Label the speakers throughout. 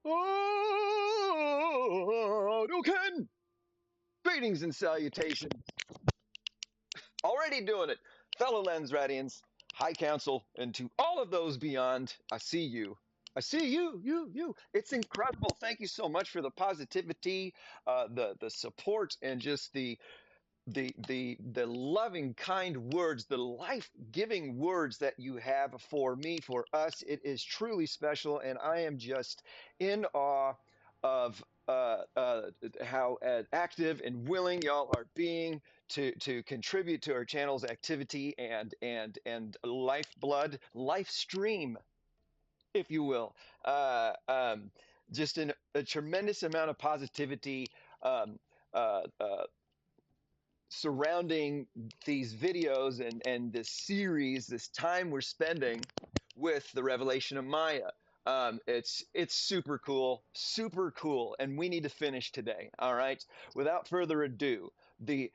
Speaker 1: Oh, Ken! Greetings and salutations. Already doing it. Fellow Lensradians, High Council, and to all of those beyond, I see you. I see you. It's incredible. Thank you so much for the positivity, the support, and just the loving, kind words, the life-giving words that you have for me, for us. It is truly special, and I am just in awe of how active and willing y'all are being to contribute to our channel's activity and lifeblood, life stream, if you will. Uh, um, just a tremendous amount of positivity. Um, uh, Surrounding these videos and this series, this time we're spending with the revelation of Maya. It's super cool, and we need to finish today. All right. Without further ado, the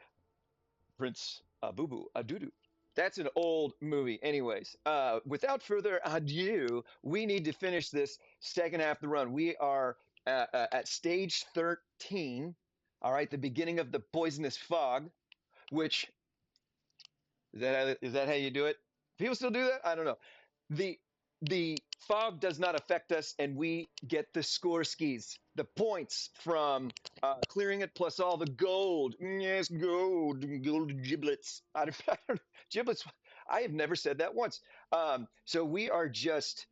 Speaker 1: Prince Abubu Adudu. That's an old movie. Anyways, without further ado, we need to finish this second half of the run. We are at stage 13. All right, the beginning of the poisonous fog, which is that how you do it? People still do that? I don't know. The the fog does not affect us, and we get the score skis, the points from clearing it, plus all the gold. Yes, gold giblets. I don't, giblets. I have never said that once. So we are just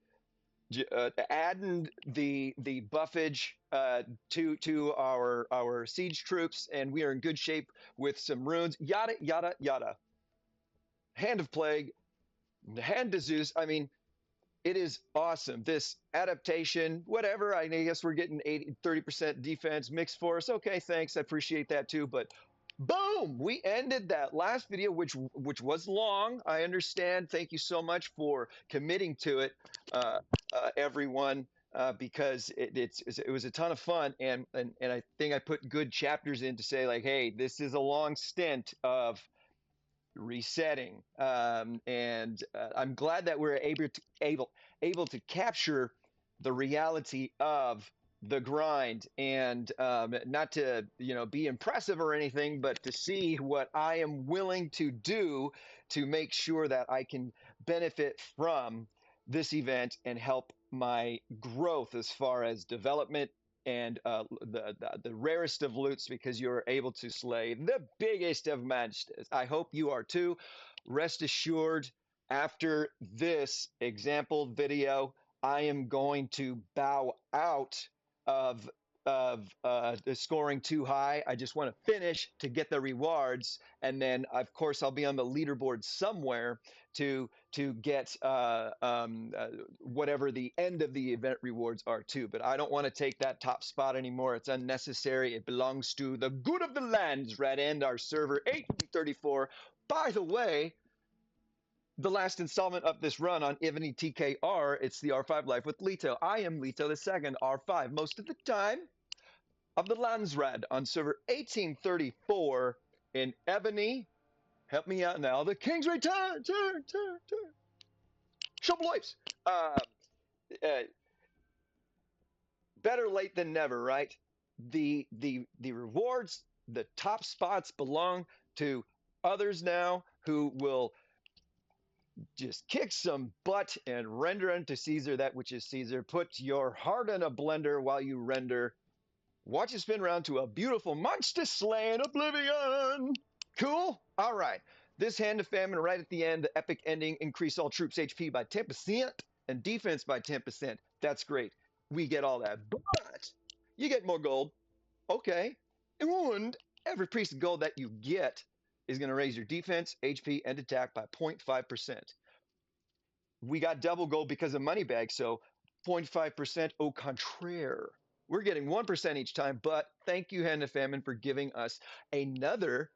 Speaker 1: adding the buffage to our siege troops, and we are in good shape with some runes. Yada yada yada. Hand of Plague, Hand to Zeus. I mean, it is awesome. This adaptation, whatever. I guess we're getting 30% defense mixed force. Okay, thanks. I appreciate that too. But boom, we ended that last video, which was long. I understand. Thank you so much for committing to it, everyone. Because it was a ton of fun, and I think I put good chapters in to say like, hey, this is a long stint of resetting. And I'm glad that we're able to capture the reality of the grind, and not to be impressive or anything, but to see what I am willing to do to make sure that I can benefit from this event and help my growth as far as development and the rarest of loots, because you're able to slay the biggest of monsters. I hope you are too. Rest assured, after this example video, I am going to bow out of the scoring too high. I just want to finish to get the rewards, and then of course I'll be on the leaderboard somewhere to get whatever the end of the event rewards are too. But I don't want to take that top spot anymore. It's unnecessary. It belongs to the good of the lands, Red End, our server 834. By the way, the last installment of this run on Ivany TKR, it's the R5 Life with Leto. I am Leto the second, R5, most of the time, of the Landsrad on server 1834 in Ebony. Help me out now. The King's Return! Turn. Shobloips! Uh, better late than never, right? The rewards, the top spots belong to others now who will just kick some butt and render unto Caesar that which is Caesar. Put your heart in a blender while you render. Watch it spin around to a beautiful monster slaying oblivion. Cool? All right. This Hand of Famine right at the end, the epic ending, increase all troops HP by 10% and defense by 10%. That's great. We get all that. But you get more gold. Okay. And every piece of gold that you get is going to raise your defense, HP, and attack by 0.5%. We got double gold because of money bag, so 0.5% au contraire. We're getting 1% each time, but thank you, Hand of Famine, for giving us another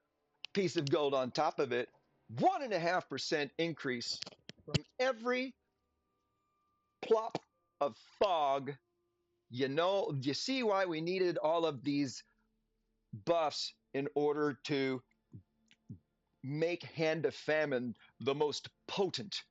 Speaker 1: piece of gold on top of it. 1.5% increase from every plop of fog. You see why we needed all of these buffs in order to make Hand of Famine the most potent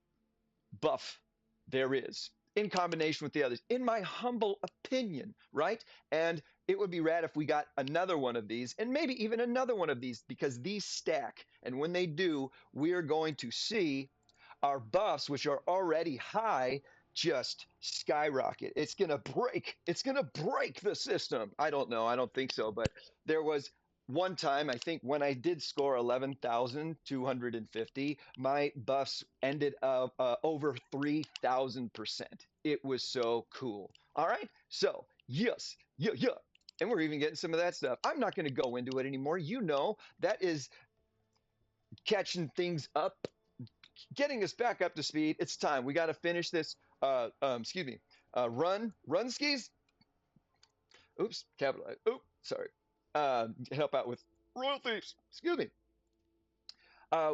Speaker 1: buff there is. in combination with the others, in my humble opinion, right? And it would be rad if we got another one of these and maybe even another one of these because these stack. And when they do, we are going to see our buffs, which are already high, just skyrocket. It's going to break. It's going to break the system. I don't know. I don't think so. But there was one time, I think, when I did score 11,250, my buffs ended up over 3,000%. It was so cool. All right. So, yes, yeah, yeah. And we're even getting some of that stuff. I'm not going to go into it anymore. You know, that is catching things up, getting us back up to speed. It's time. We got to finish this. Excuse me. Run skis. Oops, capitalize. Oops, sorry. Help out with royalties. Excuse me.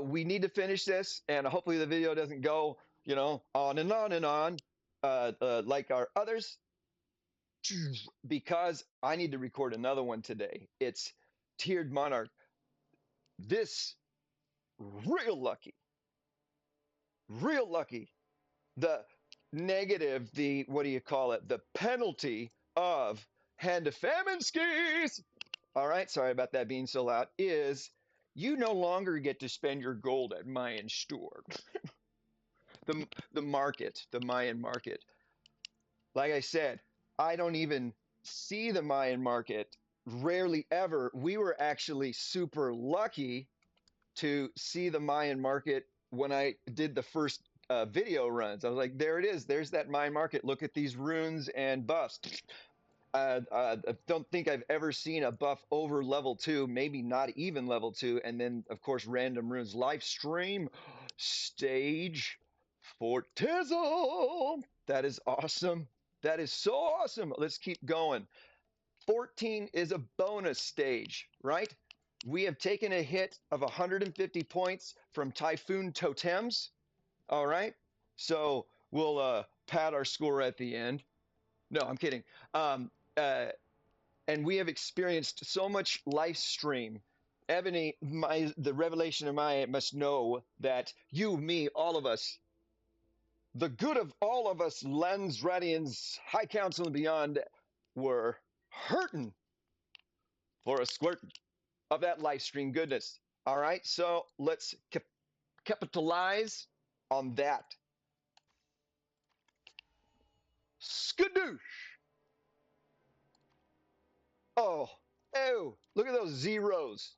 Speaker 1: We need to finish this, and hopefully the video doesn't go, on and on and on, like our others, because I need to record another one today. It's Tiered Monarch. This real lucky, real lucky. The negative, the what do you call it? The penalty of Hand of Famine skis. All right, sorry about that being so loud. Is you no longer get to spend your gold at Mayan store. The market, the Mayan market. Like I said, I don't even see the Mayan market. Rarely ever. We were actually super lucky to see the Mayan market when I did the first video runs. I was like, there it is. There's that Mayan market. Look at these runes and buffs. I don't think I've ever seen a buff over level 2, maybe not even level 2. And then, of course, random runes. Live stream stage Fortism. That is awesome. That is so awesome. Let's keep going. 14 is a bonus stage, right? We have taken a hit of 150 points from Typhoon Totems. All right. So we'll pad our score at the end. No, I'm kidding. Um, uh, and we have experienced so much live stream. Ebony, the revelation of Maya must know that you, me, all of us, the good of all of us, Lens, Radians, High Council, and beyond, were hurting for a squirt of that live stream goodness. All right, so let's capitalize on that. Skadoosh! Oh, oh, look at those zeros.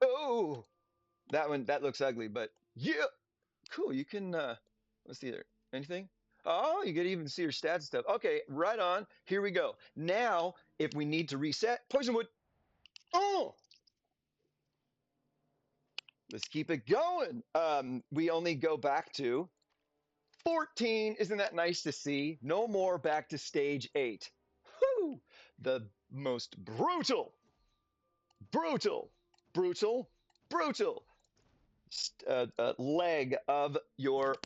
Speaker 1: Oh, that looks ugly, but yeah, cool. You can, let's see there. Anything? Oh, you can even see your stats and stuff. Okay, right on. Here we go. Now, if we need to reset, Poisonwood. Oh, let's keep it going. We only go back to 14. Isn't that nice to see? No more back to stage 8. Whew! The most brutal, brutal, brutal, brutal leg of your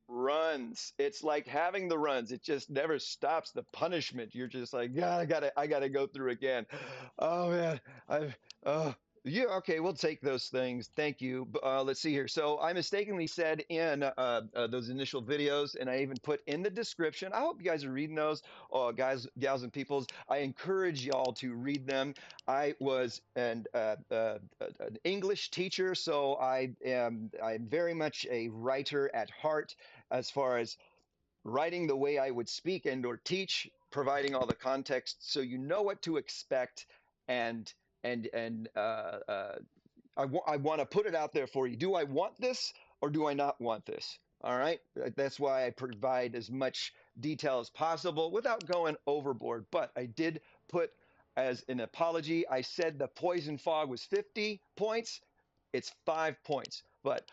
Speaker 1: runs. It's like having the runs. It just never stops the punishment. You're just like, God, I gotta go through again. Oh man, I've, yeah, okay, we'll take those things. Thank you. Let's see here. So I mistakenly said in those initial videos, and I even put in the description. I hope you guys are reading those, guys, gals, and peoples. I encourage y'all to read them. I was an English teacher, so I'm very much a writer at heart, as far as writing the way I would speak and or teach, providing all the context so you know what to expect, and and I want to put it out there for you. Do I want this or do I not want this? All right. That's why I provide as much detail as possible without going overboard. But I did put as an apology, I said the poison fog was 50 points. It's 5 points. But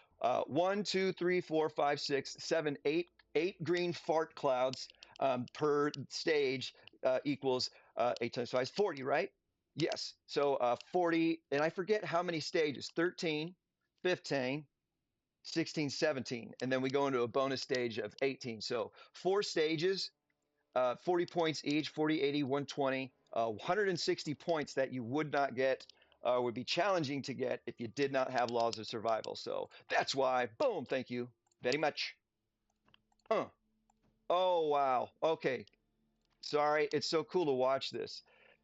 Speaker 1: 1, 2, 3, 4, 5, 6, 7, 8, 8 green fart clouds per stage equals 8 times 5 is 40, right? Yes. So 40, and I forget how many stages, 13, 15, 16, 17. And then we go into a bonus stage of 18. So 4 stages, 40 points each, 40, 80, 120, 160 points that you would not get, would be challenging to get if you did not have laws of survival. So that's why, boom, thank you very much. Oh, Oh wow. Okay. Sorry. It's so cool to watch this.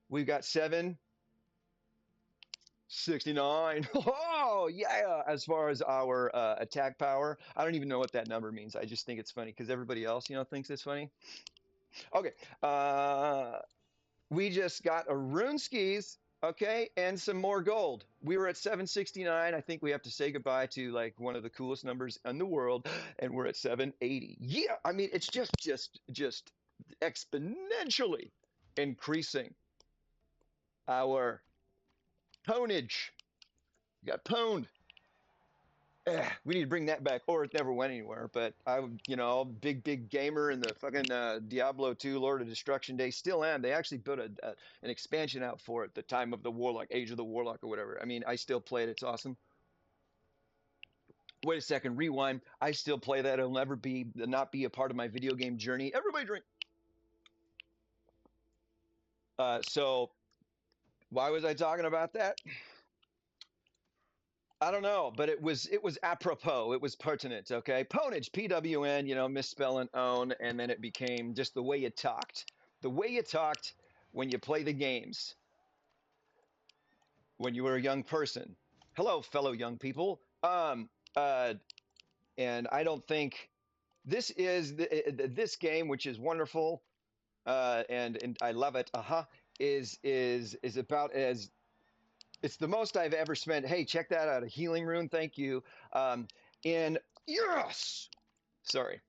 Speaker 1: We've got 769. Oh yeah. As far as our attack power, I don't even know what that number means. I just think it's funny because everybody else, thinks it's funny. Okay. Uh, we just got a rune skis, okay, and some more gold. We were at 769. I think we have to say goodbye to like one of the coolest numbers in the world, and we're at 780. Yeah, I mean it's just exponentially increasing our ponage. We got pwned. We need to bring that back, or it never went anywhere. But big gamer in the fucking Diablo 2 Lord of Destruction Day, still am. They actually built an expansion out for it, the Time of the Warlock, Age of the Warlock, or whatever. I mean, I still play it. It's awesome. Wait a second, rewind. I still play that. It'll never be not be a part of my video game journey. Everybody drink. So why was I talking about that? I don't know, but it was apropos. It was pertinent. Okay, ponage, PWN. Misspelling own, and then it became just the way you talked. The way you talked when you play the games when you were a young person. Hello, fellow young people. Uh, and I don't think this game, which is wonderful, and I love it. Is about as it's the most I've ever spent. Hey, check that out. A healing rune. Thank you. Um, in yes. Sorry.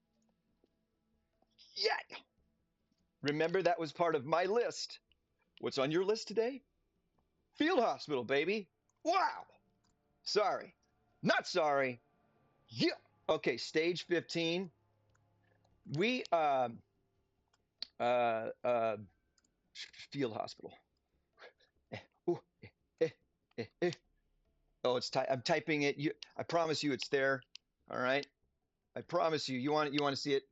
Speaker 1: Yeah. Remember that was part of my list. What's on your list today? Field hospital, baby. Wow. Sorry. Not sorry. Yeah. Okay, stage 15. We uh uh field hospital. Ooh, eh, eh, eh. Oh, I'm typing it. I promise you it's there. All right. I promise you. You want to see it?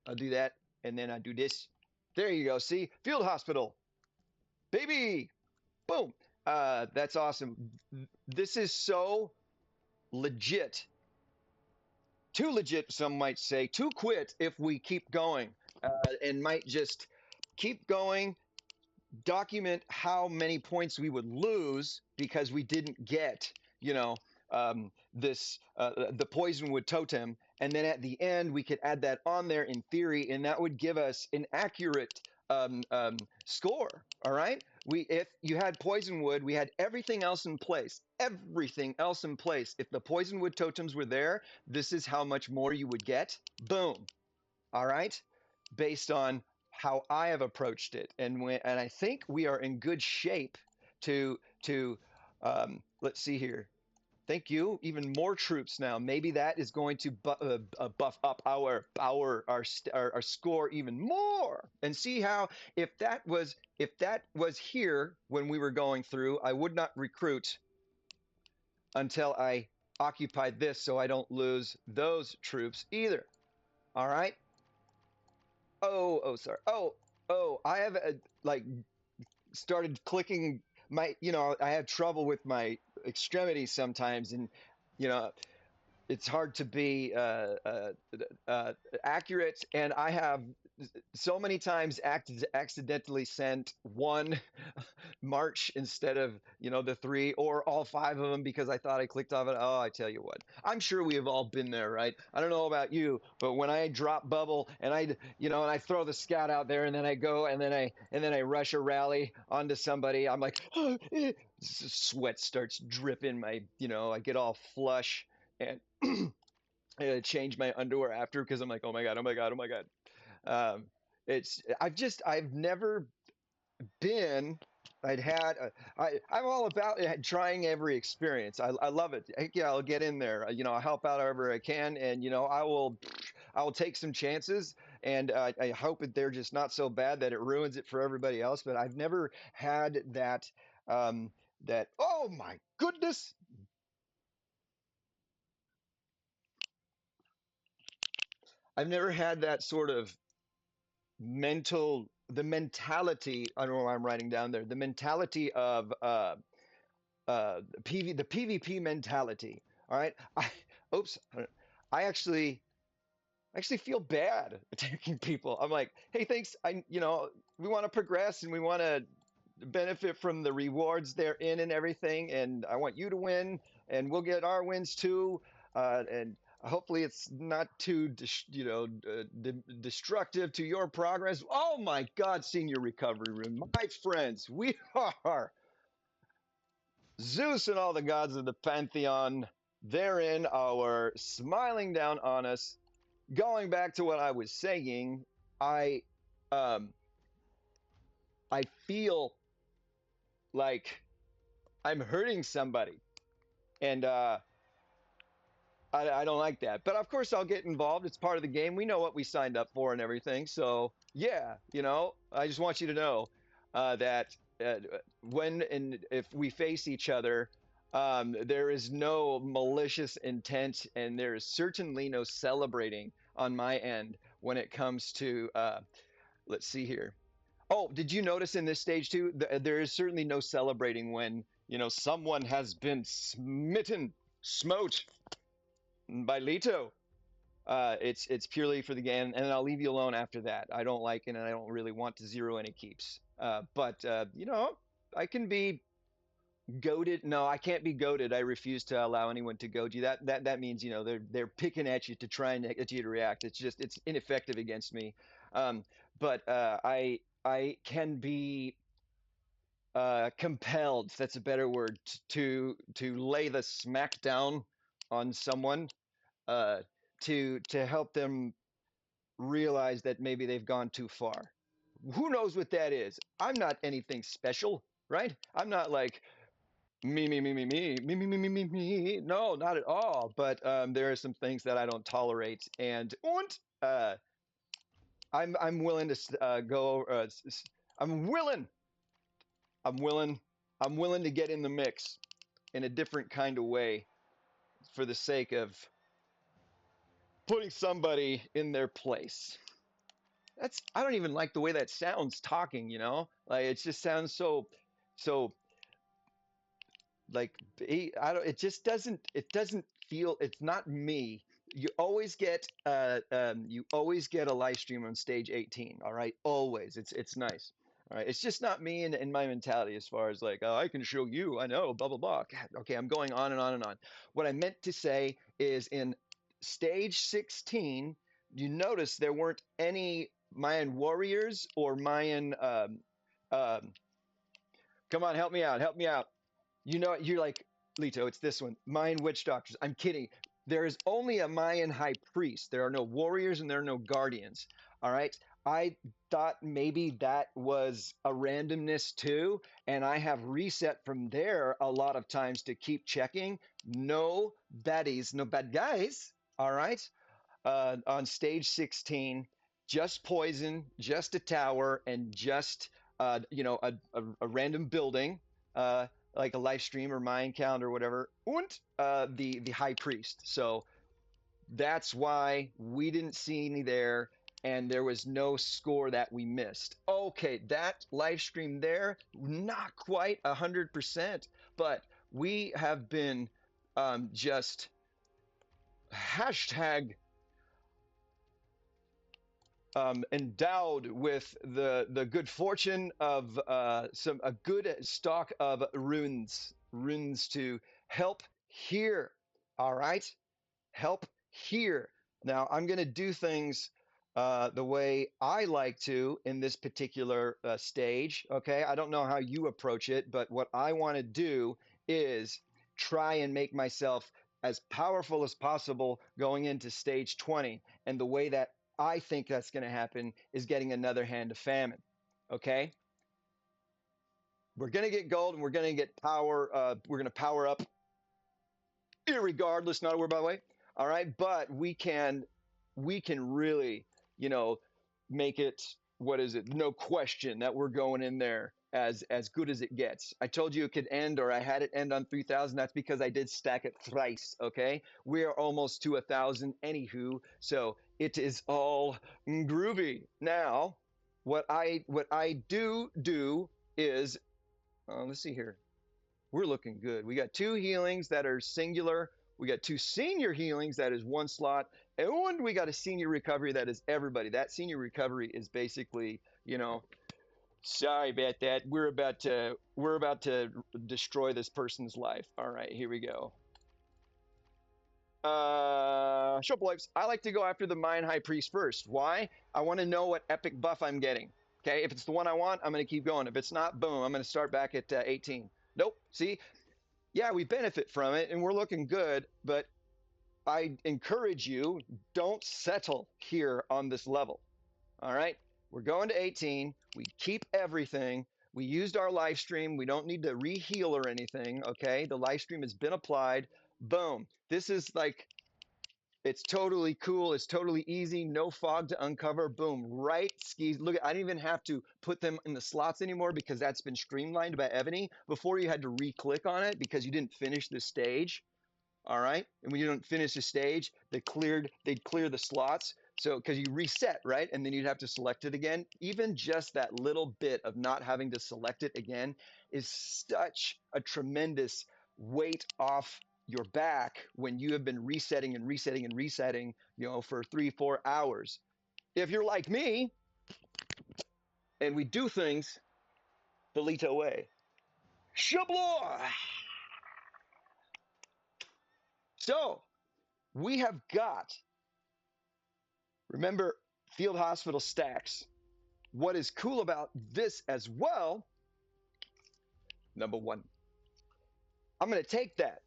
Speaker 1: I'll do that, and then I do this. There you go. See, field hospital, baby. Boom. That's awesome. This is so legit. Too legit, some might say. Too quit if we keep going, and might just keep going. Document how many points we would lose because we didn't get, this the poisonwood totem, and then at the end we could add that on there in theory, and that would give us an accurate score. All right. If you had poisonwood, we had everything else in place. Everything else in place. If the poisonwood totems were there, this is how much more you would get. Boom. All right, based on how I have approached it, and I think we are in good shape to let's see here. Thank you. Even more troops now. Maybe that is going to buff up our score even more. And see how if that was here when we were going through, I would not recruit until I occupied this, so I don't lose those troops either. All right. Oh, sorry. Oh, I have like started clicking I have trouble with my extremities sometimes, and you know, it's hard to be accurate, and I have so many times accidentally sent one march instead of the three or all five of them because I thought I clicked off it. Oh, I tell you what, I'm sure we have all been there, right? I don't know about you, but when I drop bubble and I throw the scout out there, and then I go and then I rush a rally onto somebody, I'm like, oh, sweat starts dripping. I get all flush, and I had to change my underwear after because I'm like, oh my god, oh my god, oh my god. Um, I've never been. I'm all about trying every experience. I love it. Heck yeah, I'll get in there. I'll help out however I can, and I will take some chances, and I hope that they're just not so bad that it ruins it for everybody else. But I've never had that. That oh my goodness, I've never had that sort of the mentality. I don't know why I'm writing down there. The mentality of the PvP mentality. All right. Oops. I actually I actually feel bad attacking people. I'm like, hey, thanks. We want to progress and we want to benefit from the rewards they're in and everything. And I want you to win, and we'll get our wins too. And hopefully, it's not too, destructive to your progress. Oh my God, senior recovery room, my friends, we are Zeus and all the gods of the pantheon. Therein, our smiling down on us. Going back to what I was saying, I um I feel like I'm hurting somebody, and I don't like that. But of course, I'll get involved. It's part of the game. We know what we signed up for and everything. So yeah, I just want you to know that when and if we face each other, there is no malicious intent, and there is certainly no celebrating on my end when it comes to. Let's see here. Oh, did you notice in this stage too? There is certainly no celebrating when someone has been smote by Leto. It's purely for the game, and I'll leave you alone after that. I don't like it, and I don't really want to zero any keeps. But I can be goaded. No, I can't be goaded. I refuse to allow anyone to goad you. That means they're picking at you to try and get you to react. It's ineffective against me. But I can be compelled. That's a better word to lay the smack down on someone uh, to help them realize that maybe they've gone too far. Who knows what that is? I'm not anything special, right? I'm not like me. No, not at all. But there are some things that I don't tolerate, and I'm willing to go. I'm willing. I'm willing. I'm willing to get in the mix in a different kind of way for the sake of putting somebody in their place. I don't even like the way that sounds talking. Like it just sounds so like I don't. It doesn't feel. It's not me. You always get a live stream on stage 18. All right, always. It's nice. All right, it's just not me and my mentality as far as like, oh, I can show you. I know, blah blah blah. God, okay, I'm going on and on and on. What I meant to say is in stage 16, you notice there weren't any Mayan warriors or Mayan. Um, Come on, help me out. Help me out. You're like, Lito, it's this one. Mayan witch doctors. I'm kidding. There is only a Mayan high priest. There are no warriors and there are no guardians. All right. I thought maybe that was a randomness too. And I have reset from there a lot of times to keep checking. No baddies, no bad guys. All right. On stage 16, just poison, just a tower, and just a random building, like a live stream or Mayan calendar or whatever, and the high priest. So that's why we didn't see any there, and there was no score that we missed. Okay, that live stream there, not quite 100%, but we have been just hashtag endowed with the good fortune of a good stock of runes to help here. All right, help here. Now I'm going to do things the way I like to in this particular stage. Okay, I don't know how you approach it, but what I want to do is try and make myself as powerful as possible going into stage 20. And the way that I think that's going to happen is getting another hand of famine. Okay, we're going to get gold and we're going to get power. We're going to power up, irregardless. Not a word, by the way. All right, but we can really, make it. What is it? No question that we're going in there as good as it gets. I told you it could end, or I had it end on 3,000. That's because I did stack it thrice. Okay, we are almost to 1,000. Anywho, so it is all groovy. Now, what I do is, let's see here. We're looking good. We got two healings that are singular. We got two senior healings that is one slot, And we got a senior recovery that is everybody. That senior recovery is basically, sorry about that. We're about to destroy this person's life. All right, here we go. Show up lives. I like to go after the Mayan High Priest first. Why? I want to know what epic buff I'm getting. Okay, if it's the one I want, I'm going to keep going. If it's not, boom, I'm going to start back at 18. Nope. See, yeah, we benefit from it and we're looking good, but I encourage you, don't settle here on this level. All right, we're going to 18. We keep everything. We used our live stream. We don't need to reheal or anything. Okay, the live stream has been applied. Boom. This is like, it's totally cool. It's totally easy. No fog to uncover. Boom. Right skis. Look, I didn't even have to put them in the slots anymore because that's been streamlined by Ebony. Before you had to re-click on it because you didn't finish the stage. All right. And when you don't finish the stage, they'd clear the slots. So, because you reset, right? And then you'd have to select it again. Even just that little bit of not having to select it again is such a tremendous weight off your back when you have been resetting and resetting and resetting, for 3-4 hours. If you're like me and we do things the Lito way, Shablois. So we have got, remember, field hospital stacks. What is cool about this as well, number one, I'm going to take that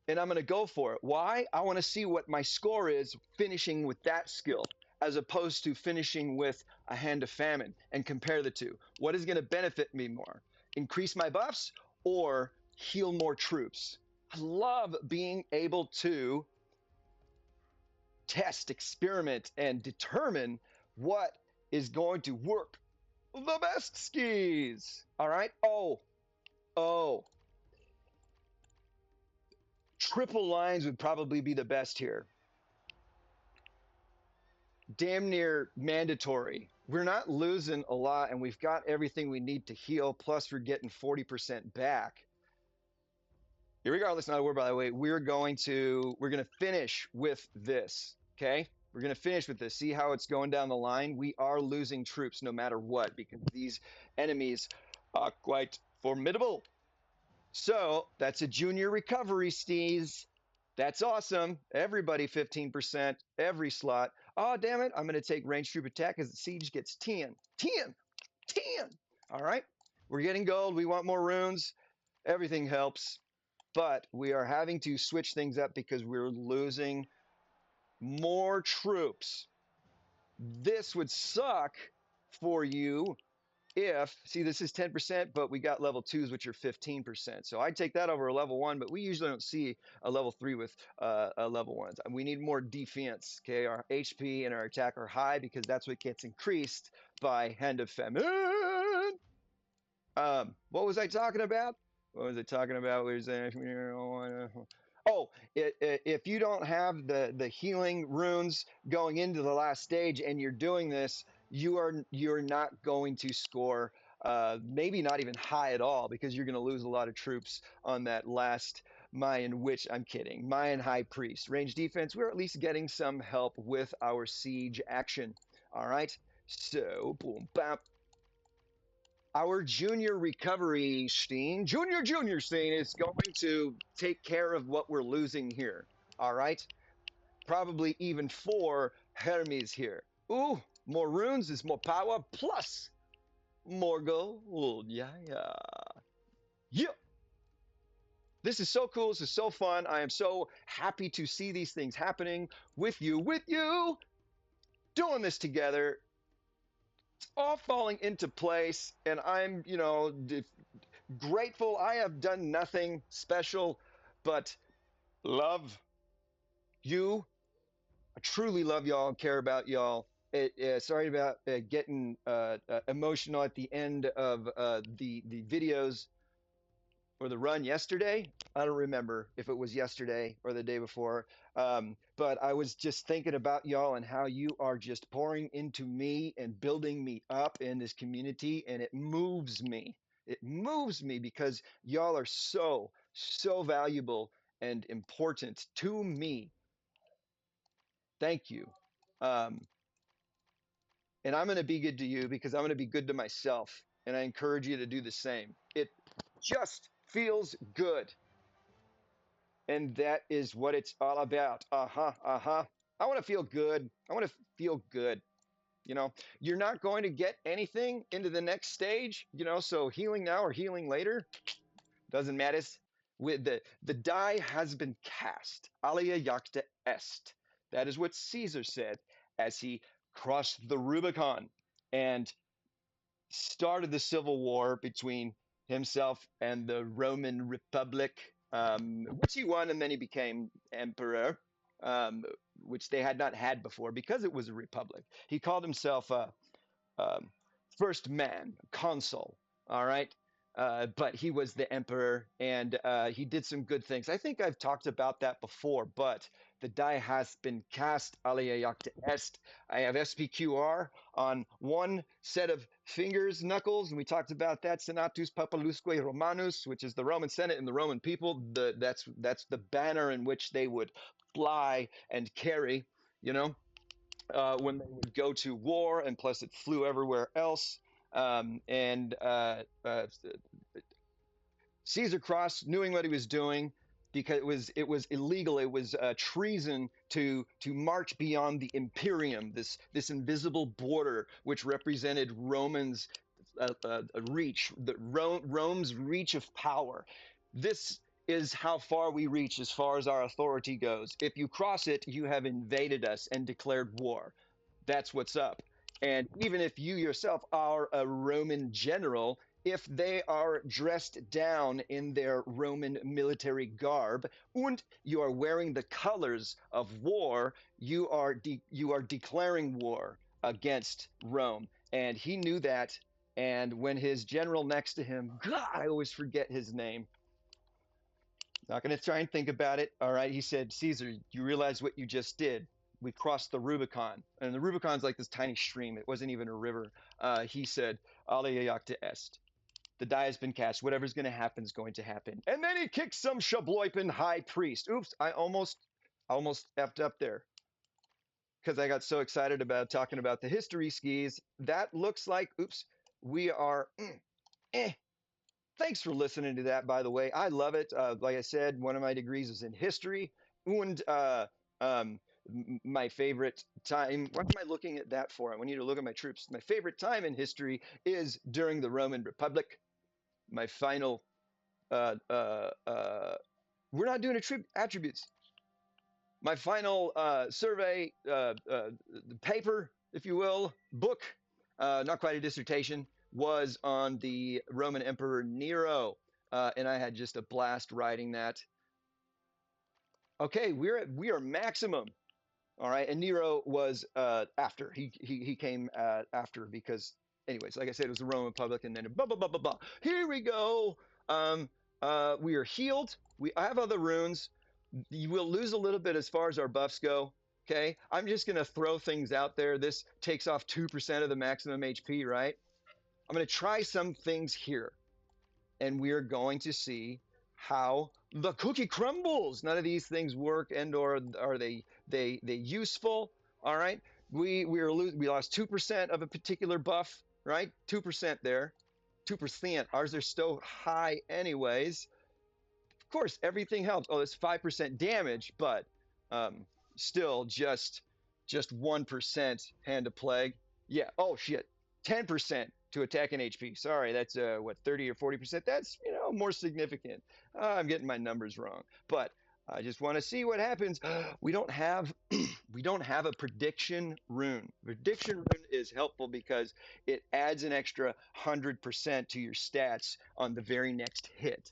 Speaker 1: and I'm going to go for it. Why? I want to see what my score is finishing with that skill as opposed to finishing with a Hand of Famine and compare the two. What is going to benefit me more? Increase my buffs or heal more troops? I love being able to test, experiment, and determine what is going to work the best skis. All right. Oh. Triple lines would probably be the best here. Damn near mandatory. We're not losing a lot, and we've got everything we need to heal. Plus, we're getting 40% back. Irregardless, not a word, by the way. We're gonna finish with this. Okay. We're going to finish with this. See how it's going down the line? We are losing troops no matter what because these enemies are quite formidable. So that's a junior recovery, Steez. That's awesome. Everybody 15%, every slot. Oh, damn it. I'm going to take range troop attack because the siege gets 10. 10. 10. All right. We're getting gold. We want more runes. Everything helps. But we are having to switch things up because we're losing more troops. This would suck for you if, see, this is 10%, but we got level 2s, which are 15%. So I'd take that over a level 1, but we usually don't see a level 3 with a level 1s. We need more defense, okay? Our HP and our attack are high because that's what gets increased by Hand of Famine. What was I talking about? Oh, if you don't have the healing runes going into the last stage and you're doing this, you're not going to score maybe not even high at all because you're going to lose a lot of troops on that last Mayan witch. I'm kidding. Mayan high priest. Range defense, we're at least getting some help with our siege action. All right. So boom, bam. Our junior recovery Steen, junior Steen is going to take care of what we're losing here. All right. Probably even 4 Hermes here. Ooh, more runes is more power plus more gold. Yeah. This is so cool. This is so fun. I am so happy to see these things happening with you, doing this together. It's all falling into place, and I'm, grateful. I have done nothing special, but love you. I truly love y'all and care about y'all. Sorry about getting emotional at the end of the videos or the run yesterday. I don't remember if it was yesterday or the day before. But I was just thinking about y'all and how you are just pouring into me and building me up in this community. And it moves me. It moves me because y'all are so valuable and important to me. Thank you. Um, and I'm going to be good to you because I'm going to be good to myself. And I encourage you to do the same. It just feels good. And that is what it's all about. Uh-huh, uh-huh. I want to feel good. I want to feel good. You know, you're not going to get anything into the next stage, you know, so healing now or healing later doesn't matter. With the die has been cast. Alia jacta est. That is what Caesar said as he crossed the Rubicon and started the civil war between himself and the Roman Republic, which he won, and then he became emperor, um, which they had not had before because it was a republic. He called himself um, first man, consul. All right. But he was the emperor and he did some good things. I think I've talked about that before, but the die has been cast. Alia jacta est. I have SPQR on one set of fingers, knuckles, and we talked about that. Senatus Populusque Romanus, which is the Roman Senate and the Roman people. That's the banner in which they would fly and carry, you know, when they would go to war, and plus it flew everywhere else. And Caesar crossed, knowing what he was doing, because it was illegal. It was treason to march beyond the imperium, this invisible border which represented Romans' reach, Rome's reach of power. This is how far we reach as far as our authority goes. If you cross it, you have invaded us and declared war. That's what's up. And even if you yourself are a Roman general, if they are dressed down in their Roman military garb and you are wearing the colors of war, you are declaring war against Rome. And he knew that. And when his general next to him, God, I always forget his name. Not going to try and think about it. All right. He said, Caesar, you realize what you just did? We crossed the Rubicon. And the Rubicon's like this tiny stream. It wasn't even a river. He said, Alia jacta est. The die has been cast. Whatever's going to happen is going to happen. And then he kicks some Shabloipen high priest. Oops, I almost effed up there because I got so excited about talking about the history skis. That looks like, oops, we are, eh. Thanks for listening to that, by the way. I love it. Like I said, one of my degrees is in history. And um, my favorite time, what am I looking at that for? I need to look at my troops. My favorite time in history is during the Roman Republic. My final we're not doing attributes. My final survey paper, if you will, book, not quite a dissertation, was on the Roman Emperor Nero, and I had just a blast writing that. Okay, we are maximum. All right, and Nero was after he came after because anyways, like I said, it was the Roman Republic, and then blah blah blah blah blah. Here we go. Um, we are healed. I have other runes. You will lose a little bit as far as our buffs go. Okay, I'm just gonna throw things out there. This takes off 2% of the maximum HP, right? I'm gonna try some things here, and we're going to see how the cookie crumbles. None of these things work, and or are they useful? All right, we lost 2% of a particular buff, right? 2% there, 2%. Ours are so high, anyways. Of course, everything helps. Oh, it's 5% damage, but um, still just 1% hand of plague. Yeah. Oh shit, 10% to attack and HP. Sorry, that's what 30 or 40%. That's more significant. I'm getting my numbers wrong, but I just want to see what happens. We don't have we don't have a prediction rune. Prediction rune is helpful because it adds an extra 100% to your stats on the very next hit,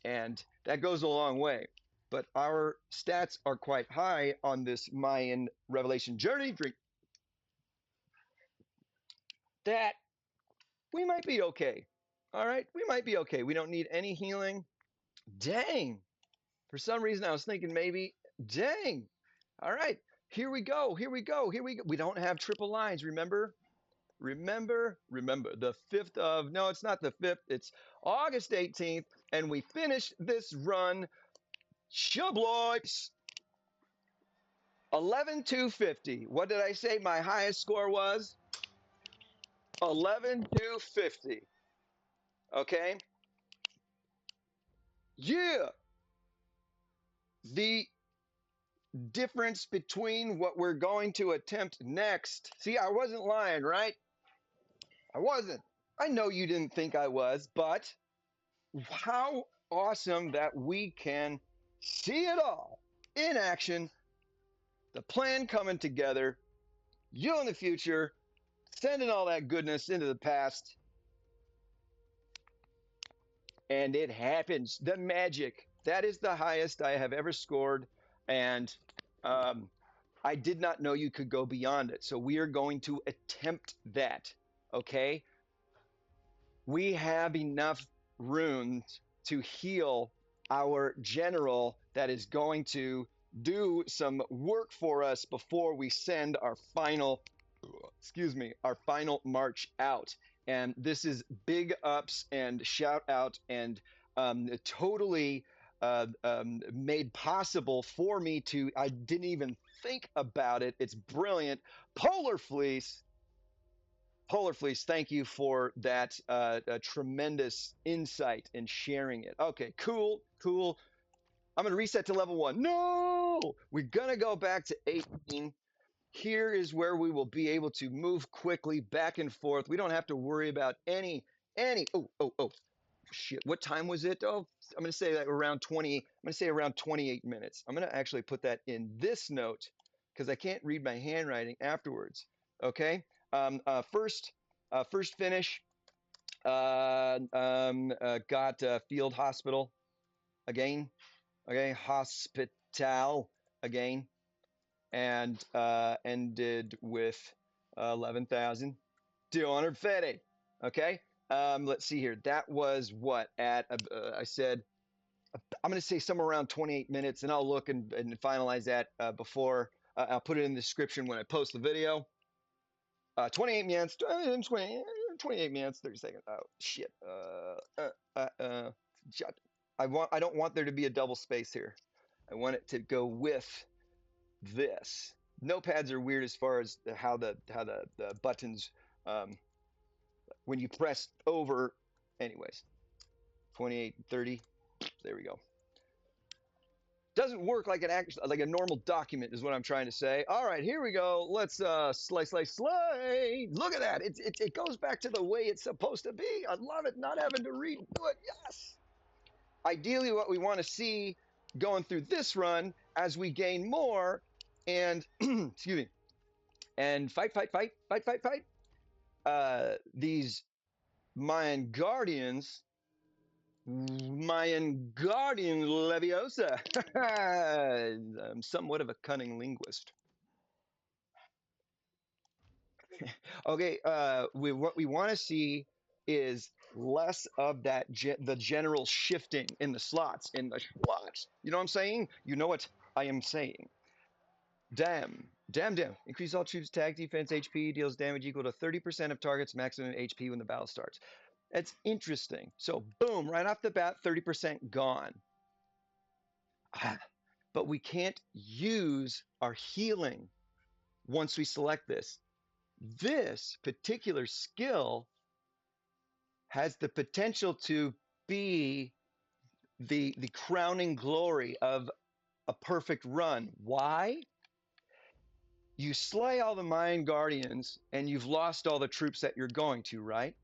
Speaker 1: and that goes a long way. But our stats are quite high on this Mayan revelation journey. Drink that. We might be okay. All right, we might be okay. We don't need any healing. Dang. For some reason, I was thinking maybe, dang. All right, here we go. Here we go. Here we go. We don't have triple lines, remember? Remember, the 5th of, no, it's not the 5th. It's August 18th. And we finished this run. Shabloips. 11,250. What did I say my highest score was? 11,250. Okay. Yeah. The difference between what we're going to attempt next. See, I wasn't lying, right? I wasn't. I know you didn't think I was, but how awesome that we can see it all in action, the plan coming together, you in the future, sending all that goodness into the past, and it happens. The magic. That is the highest I have ever scored, and um, I did not know you could go beyond it. So we are going to attempt that. Okay. We have enough runes to heal our general that is going to do some work for us before we send our final, excuse me, our final march out. And this is big ups and shout out and totally made possible for me to, I didn't even think about it. It's brilliant. Polar Fleece, Polar Fleece, thank you for that tremendous insight and sharing it. Okay, cool, cool. I'm going to reset to level 1. No! We're going to go back to 18. Here is where we will be able to move quickly back and forth. We don't have to worry about oh, shit. What time was it? Oh, I'm going to say that around 20. I'm going to say around 28 minutes. I'm going to actually put that in this note because I can't read my handwriting afterwards. Okay. First finish. Got field hospital again. Okay, hospital again, and ended with 11,250. Okay. Let's see here. That was what at I said. I'm going to say somewhere around 28 minutes, and I'll look and finalize that before I'll put it in the description when I post the video. 28 minutes, 28 minutes, 30 seconds. Oh shit. I don't want there to be a double space here. I want it to go with this. Notepads are weird as far as how the buttons when you press over. Anyways, 28, 30. There we go. Doesn't work like like a normal document is what I'm trying to say. All right, here we go. Let's slay. Look at that. It goes back to the way it's supposed to be. I love it. Not having to redo it. Yes. Ideally, what we want to see going through this run as we gain more and excuse me, and fight. These Mayan Guardian Leviosa. I'm somewhat of a cunning linguist. Okay, what we want to see is less of that the general shifting in the slots, You know what I'm saying? You know what I am saying. Damn. Increase all troops' attack, defense, HP, deals damage equal to 30% of target's maximum HP when the battle starts. That's interesting. So, boom, right off the bat, 30% gone. But we can't use our healing once we select this. This particular skill has the potential to be the crowning glory of a perfect run. Why? You slay all the Mayan Guardians and you've lost all the troops that you're going to, right?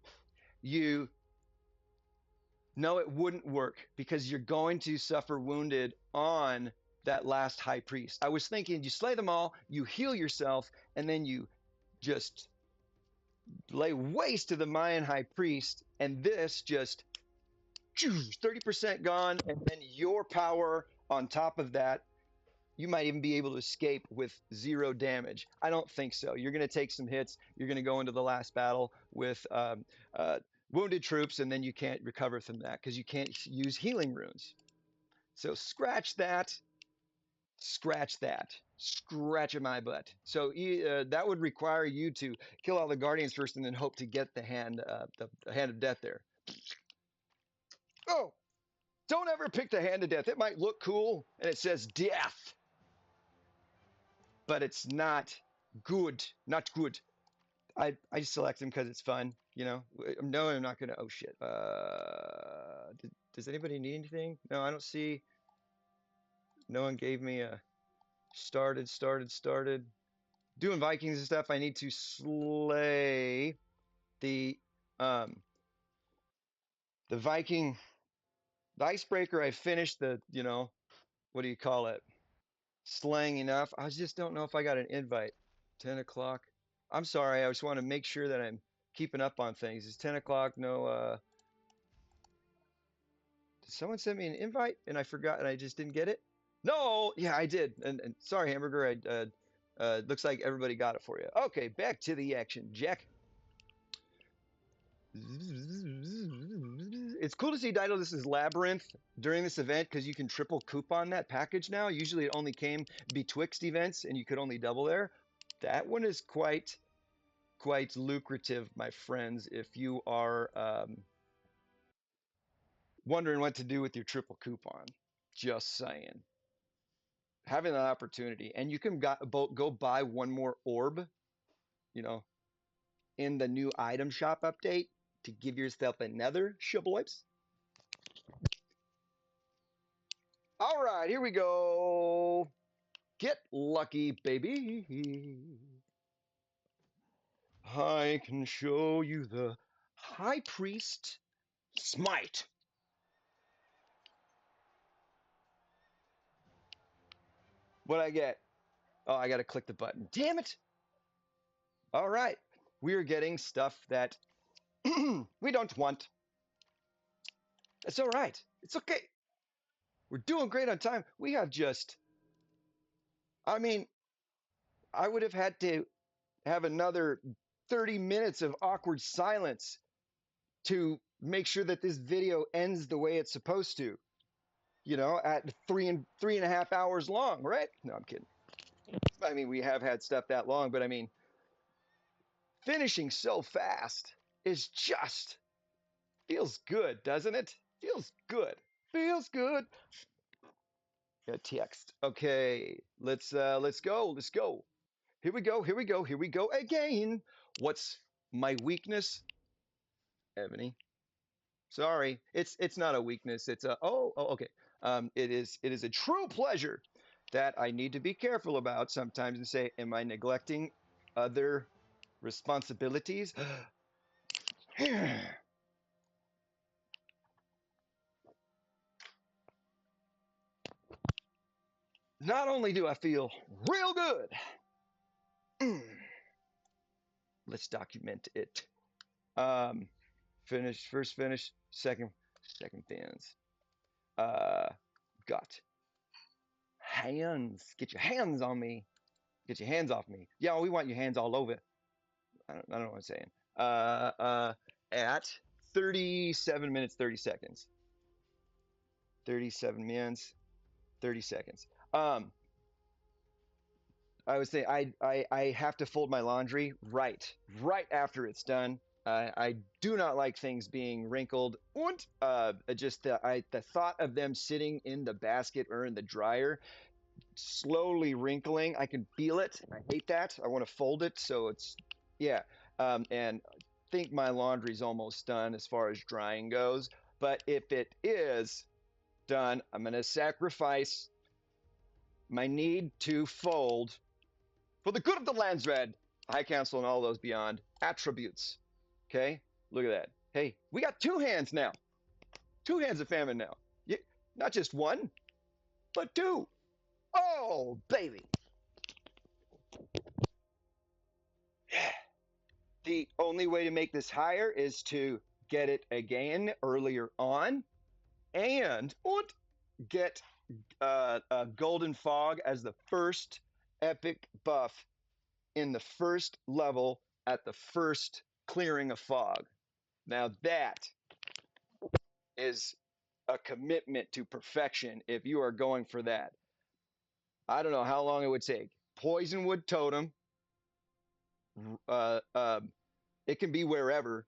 Speaker 1: No, it wouldn't work because you're going to suffer wounded on that last high priest. I was thinking you slay them all, you heal yourself, and then you just lay waste to the Mayan high priest, and this just 30% gone, and then your power on top of that. You might even be able to escape with 0 damage. I don't think so. You're going to take some hits. You're going to go into the last battle with wounded troops, and then you can't recover from that because you can't use healing runes. So scratch that. Scratch in my butt. So that would require you to kill all the guardians first, and then hope to get the hand of death there. Oh, don't ever pick the hand of death. It might look cool, and it says death. but it's not good. Not good. I select them because it's fun. You know. No, I'm not gonna. Oh shit. Does anybody need anything? No, I don't see. No one gave me a started. Doing Vikings and stuff. I need to slay the um the Viking the icebreaker. I finished the what do you call it? Slaying enough. I just don't know if I got an invite. 10 o'clock. I'm sorry. I just want to make sure that I'm keeping up on things. It's 10 o'clock. No. Did someone send me an invite and I forgot and I just didn't get it? No. Yeah, I did. And sorry, Hamburger. Looks like everybody got it for you. Okay, back to the action, Jack. It's cool to see Daedalus' Labyrinth during this event because you can triple coupon that package now. Usually it only came betwixt events and you could only double there. That one is quite lucrative, my friends, if you are wondering what to do with your triple coupon. Just saying. Having that opportunity. And you can go buy one more orb, you know, in the new item shop update to give yourself another shibboleths. All right, here we go. Get lucky, baby. I can show you the High Priest Smite. What I get? Oh, I got to click the button. Damn it. All right. We are getting stuff that we don't want. It's all right. It's okay. We're doing great on time. We have just, I mean, I would have had to have another 30 minutes of awkward silence to make sure that this video ends the way it's supposed to, at 3.5 hours long, right? No, I'm kidding. I mean, we have had stuff that long, but I mean, finishing so fast is just feels good, doesn't it? Feels good. Feels good. Got text. Okay, let's go. Let's go. Here we go. Here we go. Here we go again. What's my weakness, Ebony? Sorry, it's not a weakness. It's a okay. It is a true pleasure that I need to be careful about sometimes and say, am I neglecting other responsibilities? Not only do I feel real good, let's document it. First finish, second fans. Got hands. Get your hands on me. Get your hands off me. Yeah, we want your hands all over. I don't know what I'm saying. At 37 minutes 30 seconds. 37 minutes 30 seconds. I would say I have to fold my laundry right after it's done. I do not like things being wrinkled. And just the thought of them sitting in the basket or in the dryer, slowly wrinkling, I can feel it. I hate that. I want to fold it so it's and think my laundry's almost done as far as drying goes. But if it is done, I'm gonna sacrifice my need to fold for the good of the Landsred, High Council, and all those beyond attributes. Okay, look at that. Hey, we got two hands now. Two hands of famine now. Yeah, not just one, but two. Oh, baby. The only way to make this higher is to get it again earlier on and get Golden Fog as the first epic buff in the first level at the first clearing of fog. Now that is a commitment to perfection if you are going for that. I don't know how long it would take. Poisonwood Totem. It can be wherever.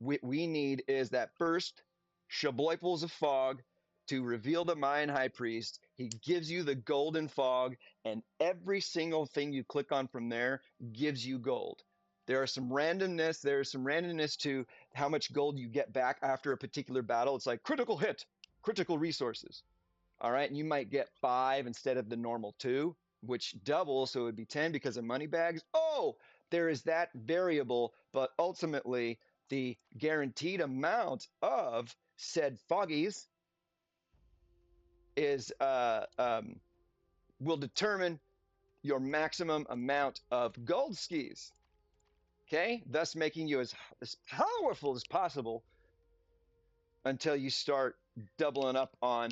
Speaker 1: We need is that first Shabloiples of Fog to reveal the Mayan high priest. He gives you the golden fog, and every single thing you click on from there gives you gold. There's some randomness to how much gold you get back after a particular battle. It's like critical hit, critical resources. All right. And you might get 5 instead of the normal 2, which doubles. So it would be 10 because of money bags. Oh, there is that variable. But ultimately, the guaranteed amount of said foggies is will determine your maximum amount of gold skis. Okay, thus making you as powerful as possible until you start doubling up on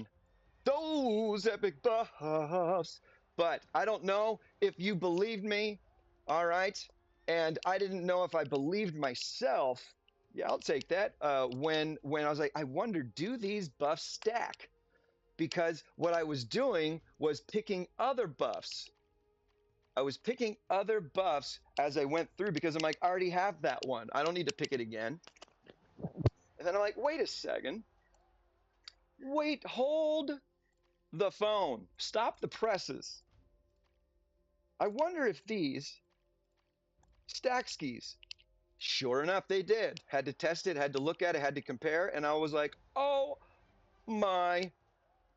Speaker 1: those epic buffs. But I don't know if you believed me, all right? And I didn't know if I believed myself. Yeah, I'll take that. When I was like, I wonder, do these buffs stack? Because what I was doing was picking other buffs. I was picking other buffs as I went through because I'm like, I already have that one. I don't need to pick it again. And then I'm like, wait a second. Wait, hold the phone. Stop the presses. I wonder if these stack skis. Sure enough, they did. Had to test it, had to look at it, had to compare. And I was like, oh my